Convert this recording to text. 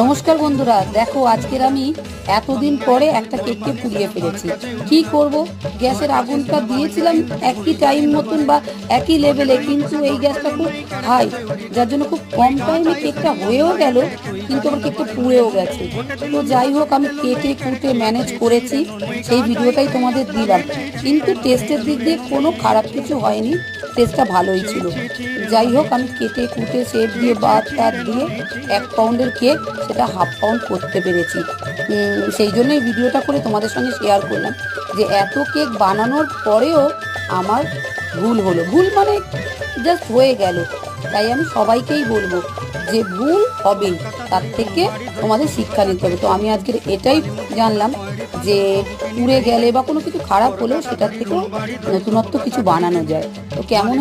নমস্কার বন্ধুরা, দেখো আজকের আমি এতদিন পরে একটা কেককে পুড়িয়ে ফেলেছি। কি করব, গ্যাসের আগুনটা দিয়েছিলাম একই টাইম মতন বা একই লেভেলে, কিন্তু এই গ্যাসটা খুব হাই, যার জন্য খুব কম টাইমে কেকটা হয়েও গেল, কিন্তু আমার কেকটা পুড়েও গেছে। তো যাই হোক, আমি কেটে কুটে ম্যানেজ করেছি, সেই ভিডিওটাই তোমাদের দিলাম। কিন্তু টেস্টের দিক দিয়ে কোনো খারাপ কিছু হয়নি, টেস্টটা ভালোই ছিল। যাই হোক, আমি কেটে কুটে শেপ দিয়ে বাদ টাদ দিয়ে 1 পাউন্ডের কেক সেটা হাফ পাউন্ড করতে পেরেছি। সেই জন্যই ভিডিওটা করে তোমাদের সঙ্গে শেয়ার করলাম যে এত কেক বানানোর পরেও আমার ভুল হলো। ভুল মানে জাস্ট হয়ে গেল। তাই আমি সবাইকেই বলবো যে ভুল হবে, তার থেকে তোমাদের শিক্ষা নিতে হবে। তো আমি আজকের এটাই জানলাম যে পুড়ে গেলে বা কোনো কিছু খারাপ হলেও সেটার থেকেও নতুনত্ব কিছু বানানো যায়। তো কেমন